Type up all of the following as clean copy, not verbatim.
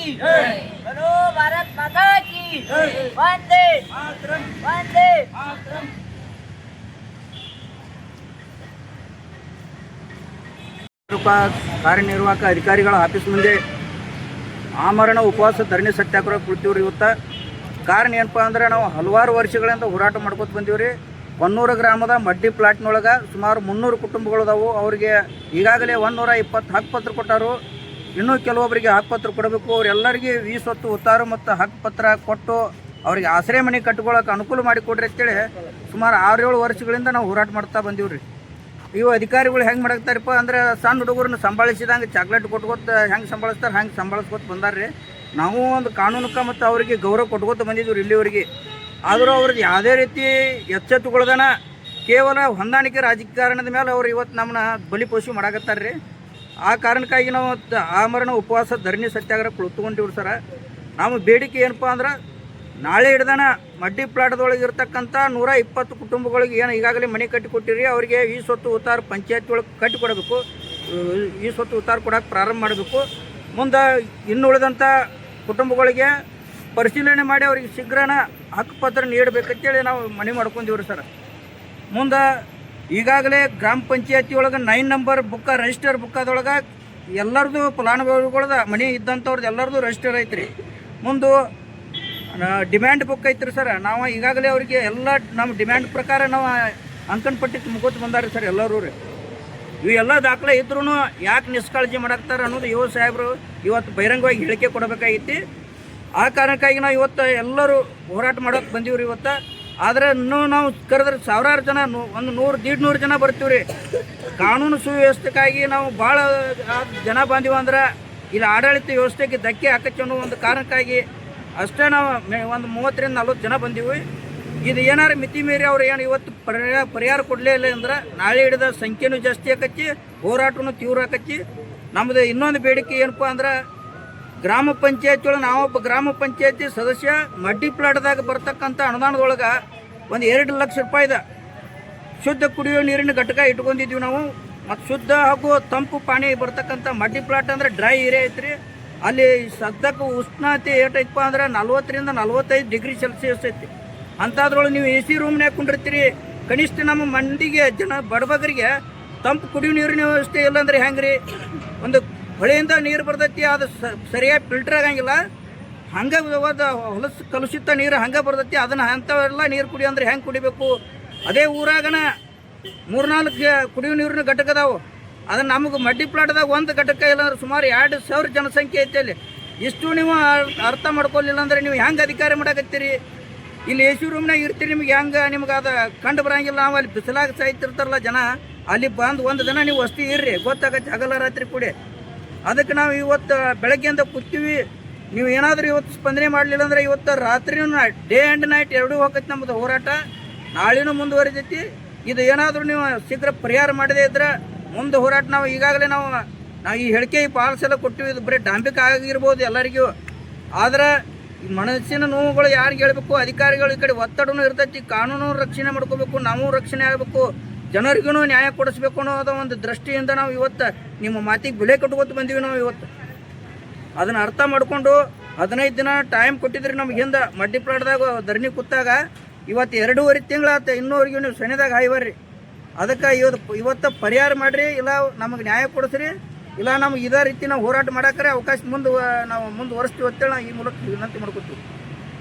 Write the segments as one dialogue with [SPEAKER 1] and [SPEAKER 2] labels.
[SPEAKER 1] बोलो भारत माता की वंदे वंदे
[SPEAKER 2] ಕಾರ್ಯನಿರ್ವಾಹಕ ಅಧಿಕಾರಿಗಳ ಆಫೀಸ್ ಮುಂದೆ ಆಮರಣ ಉಪವಾಸ ಧರಣಿ ಸತ್ಯಾಗ್ರಹ ಕುಳಿತೀವ್ರಿ. ಇವತ್ತು ಕಾರಣ ಏನಪ್ಪ ಅಂದ್ರೆ ನಾವು ಹಲವಾರು ವರ್ಷಗಳಿಂದ ಹೋರಾಟ ಮಾಡ್ಕೊತ ಬಂದೀವ್ರಿ. ಕೊನ್ನೂರು ಗ್ರಾಮದ ಮಡ್ಡಿ ಪ್ಲಾಟ್ನೊಳಗೆ ಸುಮಾರು 300 ಕುಟುಂಬಗಳದಾವು. ಅವರಿಗೆ ಈಗಾಗಲೇ 120 ಹಕ್ಕುಪತ್ರ ಕೊಟ್ಟರು. ಇನ್ನೂ ಕೆಲವೊಬ್ಬರಿಗೆ ಹಕ್ಕುಪತ್ರ ಕೊಡಬೇಕು. ಅವರೆಲ್ಲರಿಗೆ ವೀಸೊತ್ತು ಉತ್ತಾರು ಮತ್ತು ಹಕ್ಕುಪತ್ರ ಕೊಟ್ಟು ಅವರಿಗೆ ಆಶ್ರಯ ಮನೆ ಕಟ್ಕೊಳ್ಳೋಕೆ ಅನುಕೂಲ ಮಾಡಿಕೊಡ್ರಿ ಅಂತೇಳಿ ಸುಮಾರು 6-7 ವರ್ಷಗಳಿಂದ ನಾವು ಹೋರಾಟ ಮಾಡ್ತಾ ಬಂದೀವ್ರಿ. ಇವು ಅಧಿಕಾರಿಗಳು ಹೆಂಗೆ ಮಾಡಾಕ್ತಾರಪ್ಪ ಅಂದ್ರೆ ಸಣ್ಣ ಹುಡುಗರನ್ನ ಸಂಭಾಳಿಸಿದಂಗೆ ಚಾಕ್ಲೇಟ್ ಕೊಟ್ಕೊತ ಹೆಂಗೆ ಸಂಭಾಳಿಸ್ತಾರೆ ಹಂಗೆ ಸಂಭಾಳಿಸ್ಕೊತ ಬಂದಾರ್ರಿ. ನಾವು ಒಂದು ಕಾನೂನಕ್ಕೆ ಮತ್ತು ಅವರಿಗೆ ಗೌರವ ಕೊಟ್ಕೊತ ಬಂದಿದ್ದೀವಿ ಇಲ್ಲಿವರೆಗೆ. ಆದರೂ ಅವ್ರದ್ದು ಯಾವುದೇ ರೀತಿ ಎಚ್ಚೆತ್ತುಕೊಳ್ಳೋದನ ಕೇವಲ ಹೊಂದಾಣಿಕೆ ರಾಜಕಾರಣದ ಮೇಲೆ ಅವ್ರು ಇವತ್ತು ನಮ್ಮನ್ನ ಬಲಿಪೋಷಿ ಮಾಡಾಕತ್ತಾರ್ರಿ. ಆ ಕಾರಣಕ್ಕಾಗಿ ನಾವು ಆಮರಣ ಉಪವಾಸ ಧರಣಿ ಸತ್ಯಾಗ್ರಹ ಕುಳಿತುಕೊಂಡಿವ್ರಿ ಸರ. ನಾವು ಬೇಡಿಕೆ ಏನಪ್ಪ ಅಂದ್ರೆ ನಾಳೆ ಹಿಡ್ದನ ಮಡ್ಡಿ ಪ್ಲಾಟ್ದೊಳಗೆ ಇರ್ತಕ್ಕಂಥ 120 ಕುಟುಂಬಗಳಿಗೆ ಏನು ಈಗಾಗಲೇ ಮನೆ ಕಟ್ಟಿಕೊಟ್ಟಿರಿ ಅವರಿಗೆ ಈ ಸ್ವತ್ತು ಉತ್ತಾರ ಪಂಚಾಯತ್ ಒಳಗೆ ಕಟ್ಟಿಕೊಡಬೇಕು. ಈ ಸ್ವತ್ತು ಉತ್ತಾರ ಕೊಡೋಕೆ ಪ್ರಾರಂಭ ಮಾಡಬೇಕು. ಮುಂದೆ ಇನ್ನು ಉಳಿದಂಥ ಕುಟುಂಬಗಳಿಗೆ ಪರಿಶೀಲನೆ ಮಾಡಿ ಅವ್ರಿಗೆ ಶೀಘ್ರನ ಹಕ್ಕುಪತ್ರ ನೀಡಬೇಕಂತೇಳಿ ನಾವು ಮನವಿ ಮಾಡ್ಕೊಂಡಿವ್ರಿ ಸರ್. ಮುಂದೆ ಈಗಾಗಲೇ ಗ್ರಾಮ ಪಂಚಾಯತಿ ಒಳಗೆ 9 ನಂಬರ್ ಬುಕ್ಕ ರಿಜಿಸ್ಟರ್ ಬುಕ್ಕದೊಳಗೆ ಎಲ್ಲರದು ಫಲಾನುಭವಿಗಳದ ಮನೆ ಇದ್ದಂಥವ್ರದ್ದು ಎಲ್ಲರದು ರಿಜಿಸ್ಟರ್ ಐತ್ರಿ. ಮುಂದೆ ಡಿಮ್ಯಾಂಡ್ ಬುಕ್ ಐತ್ರಿ ಸರ್. ನಾವು ಈಗಾಗಲೇ ಅವರಿಗೆ ಎಲ್ಲ ನಮ್ಮ ಡಿಮ್ಯಾಂಡ್ ಪ್ರಕಾರ ನಾವು ಅಂಕಣ ಪಟ್ಟಿ ತುಂಬ್ಕೋತ ಬಂದಾರಿ ಸರ್ ಎಲ್ಲರೂ ರೀ. ಇವೆಲ್ಲ ದಾಖಲೆ ಇದ್ರೂ ಯಾಕೆ ನಿಷ್ಕಾಳಜಿ ಮಾಡಾಕ್ತಾರೆ ಅನ್ನೋದು ಯುವ ಸಾಹೇಬರು ಇವತ್ತು ಬಹಿರಂಗವಾಗಿ ಹೇಳಿಕೆ ಕೊಡಬೇಕಾಗಿತ್ತು. ಆ ಕಾರಣಕ್ಕಾಗಿ ನಾವು ಇವತ್ತು ಎಲ್ಲರೂ ಹೋರಾಟ ಮಾಡೋಕೆ ಬಂದೀವ್ರಿ ಇವತ್ತು. ಆದರೆ ಇನ್ನೂ ನಾವು ಕರೆದ್ರೆ ಸಾವಿರಾರು ಜನ, ಒಂದು 100-150 ಜನ ಬರ್ತೀವಿ ರೀ. ಕಾನೂನು ಸುವ್ಯವಸ್ಥೆಗಾಗಿ ನಾವು ಭಾಳ ಜನ ಬಂದೀವಿ ಅಂದ್ರೆ ಇಲ್ಲಿ ಆಡಳಿತ ವ್ಯವಸ್ಥೆಗೆ ಧಕ್ಕೆ ಹಾಕಚ್ಚ ಅನ್ನೋ ಒಂದು ಕಾರಣಕ್ಕಾಗಿ ಅಷ್ಟೇ ನಾವು ಒಂದು 30-40 ಜನ ಬಂದೀವಿ. ಇದು ಏನಾರು ಮಿತಿ ಮೀರಿ ಅವ್ರು ಏನು ಇವತ್ತು ಪರಿಹಾರ ಕೊಡಲೇ ಇಲ್ಲ ಅಂದ್ರೆ ನಾಳೆ ಹಿಡಿದ ಸಂಖ್ಯೆನೂ ಜಾಸ್ತಿ ಆಕಚ್ಚಿ, ಹೋರಾಟನೂ ತೀವ್ರ ಆಕಚ್ಚಿ. ನಮ್ಮದು ಇನ್ನೊಂದು ಬೇಡಿಕೆ ಏನಪ್ಪ ಅಂದ್ರೆ ಗ್ರಾಮ ಪಂಚಾಯತಿ ಒಳಗೆ ನಾವೊಬ್ಬ ಗ್ರಾಮ ಪಂಚಾಯತಿ ಸದಸ್ಯ ಮಡ್ಡಿ ಪ್ಲಾಟ್ದಾಗ ಬರ್ತಕ್ಕಂಥ ಅನುದಾನದೊಳಗೆ ಒಂದು 2 ಲಕ್ಷ ರೂಪಾಯಿದ ಶುದ್ಧ ಕುಡಿಯುವ ನೀರಿನ ಘಟಕ ಇಟ್ಕೊಂಡಿದ್ದೀವಿ ನಾವು. ಮತ್ತು ಶುದ್ಧ ಹಾಗೂ ತಂಪು ಪಾನಿ ಬರ್ತಕ್ಕಂಥ ಮಡ್ಡಿ ಪ್ಲಾಟ್ ಅಂದರೆ ಡ್ರೈ ಏರಿಯಾ ಐತ್ರಿ. ಅಲ್ಲಿ ಸದ್ಯಕ್ಕೆ ಉಷ್ಣತೆ ಏಟೈತಪ್ಪ ಅಂದ್ರೆ 40ರಿಂದ 45 ಡಿಗ್ರಿ ಸೆಲ್ಸಿಯಸ್ ಐತಿ. ಅಂಥದ್ರೊಳಗೆ ನೀವು AC ರೂಮ್ನಾಗ ಕುಂಡಿರ್ತೀರಿ. ಕನಿಷ್ಠ ನಮ್ಮ ಮಂದಿಗೆ ಬಡಬಗರಿಗೆ ತಂಪು ಕುಡಿಯುವ ನೀರಿನ ವ್ಯವಸ್ಥೆ ಇಲ್ಲಾಂದ್ರೆ ಹೆಂಗೆ ರೀ? ಒಂದು ಹೊಳೆಯಿಂದ ನೀರು ಬರ್ತೈತಿ, ಅದು ಸರಿಯಾಗಿ ಫಿಲ್ಟರ್ ಆಗಂಗಿಲ್ಲ. ಹಂಗೆ ಹೊಲಸು ಕಲುಷಿತ ನೀರು ಹಂಗೆ ಬರ್ತೈತಿ. ಅದನ್ನು ಅಂಥವೆಲ್ಲ ನೀರು ಕುಡಿಯೋ ಅಂದ್ರೆ ಹೆಂಗೆ ಕುಡಿಬೇಕು? ಅದೇ ಊರಾಗನ 3-4 ಕುಡಿಯುವ ನೀರಿನ ಘಟಕ ಅದಾವು. ಅದನ್ನು ನಮಗೆ ಮಡ್ಡಿ ಪ್ಲಾಟ್ದಾಗ ಒಂದು ಘಟಕ ಇಲ್ಲಾಂದ್ರೆ ಸುಮಾರು 2,000 ಜನಸಂಖ್ಯೆ ಐತೆ ಅಲ್ಲಿ. ಇಷ್ಟು ನೀವು ಅರ್ಥ ಮಾಡ್ಕೊಳ್ಳಿಲ್ಲ ಅಂದ್ರೆ ನೀವು ಹೆಂಗೆ ಅಧಿಕಾರ ಮಾಡಕತ್ತೀರಿ? ಇಲ್ಲಿ AC ರೂಮ್ನಾಗ ಇರ್ತೀರಿ, ನಿಮ್ಗೆ ನಿಮ್ಗೆ ಅದು ಕಂಡು ಬರೋಂಗಿಲ್ಲ. ನಾವು ಅಲ್ಲಿ ಬಿಸಿಲಾಗ ಸಾಯ್ತಿರ್ತಾರಲ್ಲ ಜನ, ಅಲ್ಲಿ ಬಂದು ಒಂದು ದಿನ ನೀವು ವಸ್ತಿ ಇರ್ರಿ, ಗೊತ್ತಾಗತ್ತೆ ಹಗಲ ರಾತ್ರಿ ಕೂಡಿ. ಅದಕ್ಕೆ ನಾವು ಇವತ್ತು ಬೆಳಗ್ಗೆಯಿಂದ ಕೂತೀವಿ. ನೀವು ಏನಾದರೂ ಇವತ್ತು ಸ್ಪಂದನೆ ಮಾಡಲಿಲ್ಲ ಅಂದ್ರೆ ಇವತ್ತು ರಾತ್ರಿನೂ ಡೇ ಆ್ಯಂಡ್ ನೈಟ್ ಎರಡೂ ಹೋಗತ್ತೆ ನಮ್ಮದು ಹೋರಾಟ. ನಾಳೆನೂ ಮುಂದುವರಿದೈತಿ. ಇದು ಏನಾದರೂ ನೀವು ಶೀಘ್ರ ಪರಿಹಾರ ಮಾಡದೇ ಇದ್ರೆ ಮುಂದೆ ಹೋರಾಟ ನಾವು ಈಗಾಗಲೇ ನಾವು ಈ ಹೇಳಿಕೆ ಪಾಲಿಸೆಲ್ಲ ಕೊಟ್ಟಿವಿ. ಇದು ಬರೀ ಡಾಂಬಿಕ ಆಗಿರ್ಬೋದು ಎಲ್ಲರಿಗೂ. ಆದರೆ ಈ ಮನಸ್ಸಿನ ನೋವುಗಳು ಯಾರಿಗೆ ಹೇಳಬೇಕು? ಅಧಿಕಾರಿಗಳು ಈ ಕಡೆ ಒತ್ತಡನೂ ಇರ್ತೈತಿ. ಕಾನೂನು ರಕ್ಷಣೆ ಮಾಡ್ಕೋಬೇಕು, ನಾವು ರಕ್ಷಣೆ ಆಗಬೇಕು, ಜನರಿಗೂ ನ್ಯಾಯ ಕೊಡಿಸ್ಬೇಕು ಅನ್ನೋದು ಒಂದು ದೃಷ್ಟಿಯಿಂದ ನಾವು ಇವತ್ತು ನಿಮ್ಮ ಮಾತಿಗೆ ಬೆಲೆ ಕಟ್ಕೋತ ಬಂದೀವಿ. ನಾವು ಇವತ್ತು ಅದನ್ನು ಅರ್ಥ ಮಾಡಿಕೊಂಡು 15 ದಿನ ಟೈಮ್ ಕೊಟ್ಟಿದ್ರಿ ನಮ್ಗೆ. ಹಿಂದೆ ಮಡ್ಡಿ ಪ್ಲಾಟ್ದಾಗ ಧರಣಿ ಕೂತಾಗ ಇವತ್ತು 2.5 ತಿಂಗಳಾತ. ಇನ್ನೂವರೆಗೂ ನೀವು ಸೆನೆದಾಗ ಹಾಯ್ಬರ್ರಿ. ಅದಕ್ಕೆ ಇವತ್ತು ಪರಿಹಾರ ಮಾಡಿರಿ, ಇಲ್ಲ ನಮಗೆ ನ್ಯಾಯ ಕೊಡಿಸ್ರಿ, ಇಲ್ಲ ನಮ್ಗೆ ಇದೇ ರೀತಿ ನಾವು ಹೋರಾಟ ಮಾಡೋಕ್ರೆ ಅವಕಾಶ ನಾವು ಮುಂದುವರಿಸ್ತೀವಿ ಅಂತೇಳಿ ಈ ಮೂಲಕ ವಿನಂತಿ ಮಾಡ್ಕೊತೀವಿ.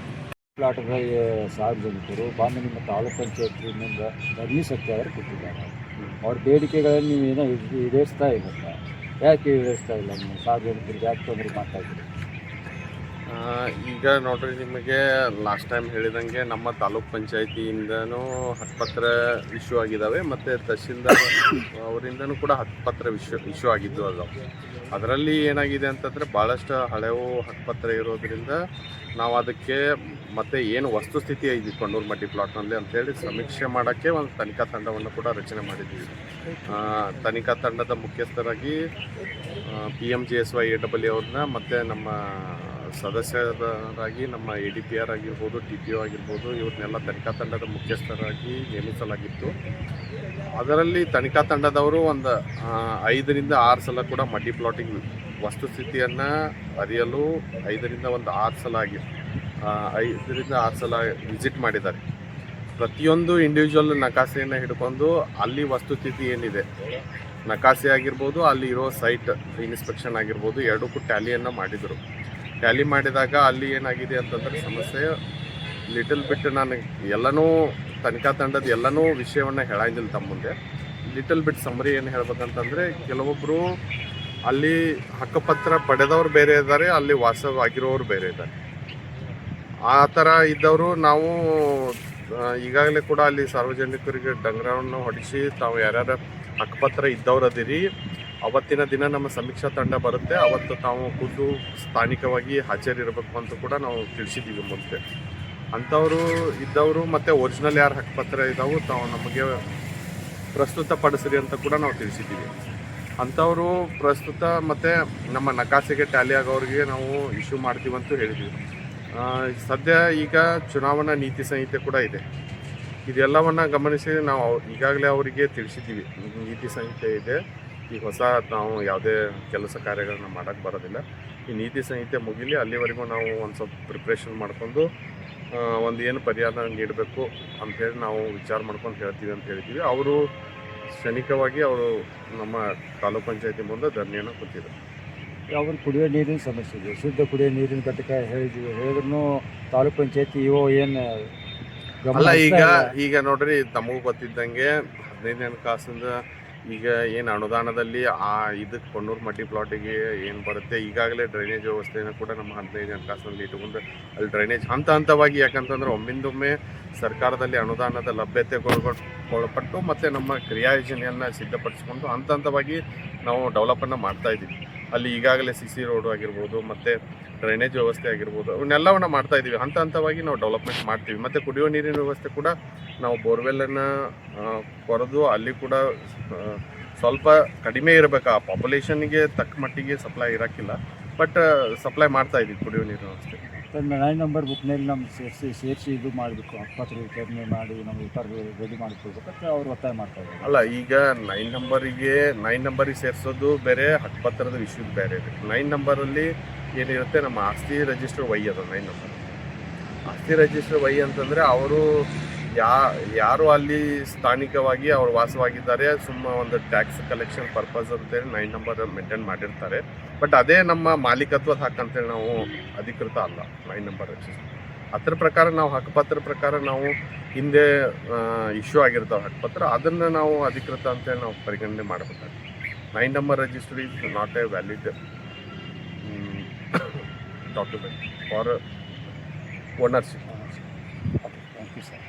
[SPEAKER 3] ಪ್ಲಾಟ್ಗಳ ಸಾರ್ವಜನಿಕರು ಬಂದು ನಿಮ್ಮ ತಾಲೂಕು ಪಂಚಾಯತಿನಿಂದ ಧರಣಿ ಸತ್ಯಾಗ್ರಹ ಕೊಟ್ಟಿದ್ದಾರೆ. ಅವ್ರ ಬೇಡಿಕೆಗಳನ್ನು ನೀವು ಏನೋ ಈಡೇರಿಸ್ತಾ ಇಲ್ಲ. ಯಾಕೆ ಈಡೇರಿಸ್ತಾ ಇಲ್ಲ? ನೀವು ಸಾರ್ವಜನಿಕರಿಗೆ ಯಾಕೆ ತೊಂದರೆ ಮಾಡ್ತಾ ಇದ್ದೀರಿ?
[SPEAKER 4] ಈಗ ನೋಡ್ರಿ, ನಿಮಗೆ ಲಾಸ್ಟ್ ಟೈಮ್ ಹೇಳಿದಂಗೆ ನಮ್ಮ ತಾಲೂಕ್ ಪಂಚಾಯತಿಯಿಂದನೂ ಹಕ್ಕುಪತ್ರ ಇಶ್ಯೂ ಆಗಿದ್ದಾವೆ ಮತ್ತು ತಹಸೀಲ್ದಾರ್ ಅವರಿಂದನೂ ಕೂಡ ಹಕ್ಕುಪತ್ರ ಇಶ್ಯೂ ಆಗಿದ್ದು ಅದಾವೆ. ಅದರಲ್ಲಿ ಏನಾಗಿದೆ ಅಂತಂದರೆ ಭಾಳಷ್ಟು ಹಳೆವು ಹಕ್ಕುಪತ್ರ ಇರೋದ್ರಿಂದ ನಾವು ಅದಕ್ಕೆ ಮತ್ತು ಏನು ವಸ್ತುಸ್ಥಿತಿ ಐತಿ ಕೊಣ್ಣೂರು ಮಡ್ಡಿ ಪ್ಲಾಟ್ನಲ್ಲಿ ಅಂಥೇಳಿ ಸಮೀಕ್ಷೆ ಮಾಡೋಕ್ಕೆ ಒಂದು ತನಿಖಾ ತಂಡವನ್ನು ಕೂಡ ರಚನೆ ಮಾಡಿದ್ದೀವಿ. ತನಿಖಾ ತಂಡದ ಮುಖ್ಯಸ್ಥರಾಗಿ PMGSY AEE ಅವ್ರನ್ನ ಮತ್ತು ನಮ್ಮ ಸದಸ್ಯರಾಗಿ ನಮ್ಮ ADPR ಆಗಿರ್ಬೋದು, TPO ಆಗಿರ್ಬೋದು, ಇವ್ರನ್ನೆಲ್ಲ ತನಿಖಾ ತಂಡದ ಮುಖ್ಯಸ್ಥರಾಗಿ ನೇಮಿಸಲಾಗಿತ್ತು. ಅದರಲ್ಲಿ ತನಿಖಾ ತಂಡದವರು ಒಂದು 5ರಿಂದ 6 ಸಲ ಕೂಡ ಮಡ್ಡಿ ಪ್ಲಾಟಿಂಗ್ ವಸ್ತುಸ್ಥಿತಿಯನ್ನು ಅರಿಯಲು 5ರಿಂದ 6 ಸಲ 5ರಿಂದ 6 ಸಲ ವಿಸಿಟ್ ಮಾಡಿದ್ದಾರೆ. ಪ್ರತಿಯೊಂದು ಇಂಡಿವಿಜುವಲ್ ನಕಾಸೆಯನ್ನು ಹಿಡ್ಕೊಂಡು ಅಲ್ಲಿ ವಸ್ತುಸ್ಥಿತಿ ಏನಿದೆ, ನಕಾಸೆ ಆಗಿರ್ಬೋದು, ಅಲ್ಲಿ ಇರೋ ಸೈಟ್ ಇನ್ಸ್ಪೆಕ್ಷನ್ ಆಗಿರ್ಬೋದು, ಎರಡಕ್ಕೂ ಟ್ಯಾಲಿಯನ್ನು ಮಾಡಿದರು. ಟ್ಯಾಲಿ ಮಾಡಿದಾಗ ಅಲ್ಲಿ ಏನಾಗಿದೆ ಅಂತಂದರೆ ಸಮಸ್ಯೆ ಲಿಟಲ್ ಬಿಟ್ ನಾನು ಎಲ್ಲನೂ ತನಿಖಾ ತಂಡದ ಎಲ್ಲನೂ ವಿಷಯವನ್ನು ಹೇಳಂಗಿಲ್ಲ ತಮ್ಮ ಮುಂದೆ. ಲಿಟಲ್ ಬಿಟ್ ಸಮರಿ ಏನು ಹೇಳ್ಬೇಕಂತಂದರೆ, ಕೆಲವೊಬ್ಬರು ಅಲ್ಲಿ ಹಕ್ಕುಪತ್ರ ಪಡೆದವರು ಬೇರೆ ಇದ್ದಾರೆ, ಅಲ್ಲಿ ವಾಸವಾಗಿರೋರು ಬೇರೆ ಇದ್ದಾರೆ. ಆ ಥರ ಇದ್ದವರು ನಾವು ಈಗಾಗಲೇ ಕೂಡ ಅಲ್ಲಿ ಸಾರ್ವಜನಿಕರಿಗೆ ಡಂಗರವನ್ನು ಹೊಡಿಸಿ ತಾವು ಯಾರ್ಯಾರು ಹಕ್ಕುಪತ್ರ ಇದ್ದವ್ರು ಅದಿರಿ, ಅವತ್ತಿನ ದಿನ ನಮ್ಮ ಸಮೀಕ್ಷಾ ತಂಡ ಬರುತ್ತೆ, ಅವತ್ತು ತಾವು ಖುದ್ದು ಸ್ಥಾನಿಕವಾಗಿ ಹಾಜರಿರಬೇಕು ಅಂತ ಕೂಡ ನಾವು ತಿಳಿಸಿದ್ದೀವಿ ಮುಂದೆ. ಅಂಥವರು ಇದ್ದವರು ಮತ್ತು ಒರಿಜಿನಲ್ ಯಾರು ಹಕ್ಕುಪತ್ರ ಇದ್ದಾವೆ ತಾವು ನಮಗೆ ಪ್ರಸ್ತುತಪಡಿಸ್ರಿ ಅಂತ ಕೂಡ ನಾವು ತಿಳಿಸಿದ್ದೀವಿ. ಅಂಥವರು ಪ್ರಸ್ತುತ ಮತ್ತು ನಮ್ಮ ನಕಾಸೆಗೆ ಟ್ಯಾಲಿ ಆಗೋರಿಗೆ ನಾವು ಇಶ್ಯೂ ಮಾಡ್ತೀವಂತ ಹೇಳಿದ್ವಿ. ಸದ್ಯ ಈಗ ಚುನಾವಣಾ ನೀತಿ ಸಂಹಿತೆ ಕೂಡ ಇದೆ. ಇದೆಲ್ಲವನ್ನು ಗಮನಿಸಿ ನಾವು ಈಗಾಗಲೇ ಅವರಿಗೆ ತಿಳಿಸಿದ್ದೀವಿ, ನೀತಿ ಸಂಹಿತೆ ಇದೆ, ಈಗ ಹೊಸ ನಾವು ಯಾವುದೇ ಕೆಲಸ ಕಾರ್ಯಗಳನ್ನ ಮಾಡೋಕ್ಕೆ ಬರೋದಿಲ್ಲ. ಈ ನೀತಿ ಸಂಹಿತೆ ಮುಗಿಲಿ, ಅಲ್ಲಿವರೆಗೂ ನಾವು ಒಂದು ಸ್ವಲ್ಪ ಪ್ರಿಪ್ರೇಷನ್ ಮಾಡ್ಕೊಂಡು ಒಂದು ಏನು ಪರಿಹಾರ ನೀಡಬೇಕು ಅಂಥೇಳಿ ನಾವು ವಿಚಾರ ಮಾಡ್ಕೊಂಡು ಹೇಳ್ತೀವಿ ಅಂತ ಹೇಳಿದ್ದೀವಿ. ಅವರು ಕ್ಷಣಿಕವಾಗಿ ಅವರು ನಮ್ಮ ತಾಲೂಕ್ ಪಂಚಾಯತಿ ಮುಂದೆ ಧರಣಿಯನ್ನು ಕೂತಿದ್ದಾರೆ.
[SPEAKER 3] ಅವ್ರ ಕುಡಿಯೋ ನೀರಿನ ಸಮಸ್ಯೆ ಇದೆ, ಶುದ್ಧ ಕುಡಿಯೋ ನೀರಿನ ಘಟಕ ಹೇಳಿದ್ರು ತಾಲೂಕ್ ಪಂಚಾಯತಿ ಇವು ಏನು
[SPEAKER 4] ಅಲ್ಲ. ಈಗ ನೋಡ್ರಿ, ತಮಗೂ ಗೊತ್ತಿದ್ದಂಗೆ 15 ಹಣಕಾಸಿಂದ ಈಗ ಏನು ಅನುದಾನದಲ್ಲಿ ಇದಕ್ಕೆ ಕೊಣ್ಣೂರು ಮಟ್ಟಿ ಪ್ಲಾಟಿಗೆ ಏನು ಬರುತ್ತೆ, ಈಗಾಗಲೇ ಡ್ರೈನೇಜ್ ವ್ಯವಸ್ಥೆಯನ್ನು ಕೂಡ ನಮ್ಮ 15 ಹಣಕಾಸಿನಲ್ಲಿ ಇಟ್ಟುಕೊಂಡು ಅಲ್ಲಿ ಡ್ರೈನೇಜ್ ಹಂತವಾಗಿ, ಯಾಕಂತಂದ್ರೆ ಒಮ್ಮಿಂದೊಮ್ಮೆ ಸರ್ಕಾರದಲ್ಲಿ ಅನುದಾನದ ಲಭ್ಯತೆಗೊಳಪಟ್ಟು ಮತ್ತು ನಮ್ಮ ಕ್ರಿಯಾ ಯೋಜನೆಯನ್ನು ಸಿದ್ಧಪಡಿಸ್ಕೊಂಡು ಹಂತವಾಗಿ ನಾವು ಡೆವಲಪನ್ನು ಮಾಡ್ತಾಯಿದ್ದೀವಿ. ಅಲ್ಲಿ ಈಗಾಗಲೇ CC ರೋಡು ಆಗಿರ್ಬೋದು, ಮತ್ತು ಡ್ರೈನೇಜ್ ವ್ಯವಸ್ಥೆ ಆಗಿರ್ಬೋದು, ಅವನ್ನೆಲ್ಲವನ್ನು ಮಾಡ್ತಾಯಿದ್ದೀವಿ. ಹಂತವಾಗಿ ನಾವು ಡೆವಲಪ್ಮೆಂಟ್ ಮಾಡ್ತೀವಿ. ಮತ್ತು ಕುಡಿಯೋ ನೀರಿನ ವ್ಯವಸ್ಥೆ ಕೂಡ ನಾವು ಬೋರ್ವೆಲ್ಲನ್ನು ಕೊರೆದು ಅಲ್ಲಿ ಕೂಡ ಸ್ವಲ್ಪ ಕಡಿಮೆ ಇರಬೇಕು, ಆ ಪಾಪ್ಯುಲೇಷನ್ಗೆ ತಕ್ಕ ಮಟ್ಟಿಗೆ ಸಪ್ಲೈ ಇರೋಕ್ಕಿಲ್ಲ, ಬಟ್ ಸಪ್ಲೈ ಮಾಡ್ತಾಯಿದ್ದೀವಿ ಕುಡಿಯೋ ನೀರಿನ ವ್ಯವಸ್ಥೆ.
[SPEAKER 3] 9 ನಂಬರ್ ಬುಕ್ನಲ್ಲಿ ನಮ್ಮ ಸೇರಿಸಿ ಇದು ಮಾಡಬೇಕು, ಹಕ್ಕುಪತ್ರ ವಿತರಣೆ ಮಾಡಿ ನಮ್ಮ ಉತ್ತರ ರೆಡಿ ಮಾಡಿಕೊಡ್ಬೇಕಂತ ಅವ್ರು ಒತ್ತಾಯ ಮಾಡ್ತಾಯಿದ್ದಾರೆ.
[SPEAKER 4] ಅಲ್ಲ, ಈಗ 9 ನಂಬರಿಗೆ ಸೇರಿಸೋದು ಬೇರೆ, ಹಕ್ಕುಪತ್ರದ ವಿಷಯದ ಬೇರೆ ಇದೆ. 9 ನಂಬರಲ್ಲಿ ಏನಿರುತ್ತೆ, ನಮ್ಮ ಆಸ್ತಿ ರಿಜಿಸ್ಟರ್ ವೈ ಅದು 9 ನಂಬರ್. ಆಸ್ತಿ ರಿಜಿಸ್ಟರ್ ವೈ ಅಂತಂದರೆ ಅವರು ಯಾರು ಅಲ್ಲಿ ಸ್ಥಾನಿಕವಾಗಿ ಅವರು ವಾಸವಾಗಿದ್ದಾರೆ, ಒಂದು ಟ್ಯಾಕ್ಸ್ ಕಲೆಕ್ಷನ್ ಪರ್ಪಸ್ ಅಂತೇಳಿ 9 ನಂಬರ್ ಮೇಂಟೈನ್ ಮಾಡಿರ್ತಾರೆ. ಬಟ್ ಅದೇ ನಮ್ಮ ಮಾಲೀಕತ್ವದ ಹಕ್ಕಂತೇಳಿ ನಾವು ಅಧಿಕೃತ ಅಲ್ಲ 9 ನಂಬರ್ ರಿಜಿಸ್ಟರ್. ಅದ್ರ ಪ್ರಕಾರ ನಾವು ಹಕ್ಕುಪತ್ರ ಪ್ರಕಾರ ನಾವು ಹಿಂದೆ ಇಶ್ಯೂ ಆಗಿರ್ತಾವೆ ಹಕ್ಕುಪತ್ರ, ಅದನ್ನು ನಾವು ಅಧಿಕೃತ ಅಂತೇಳಿ ನಾವು ಪರಿಗಣನೆ ಮಾಡಬೇಕಾಗ್ತದೆ. 9 number register is not a valid document for ownership.
[SPEAKER 3] Thank you sir.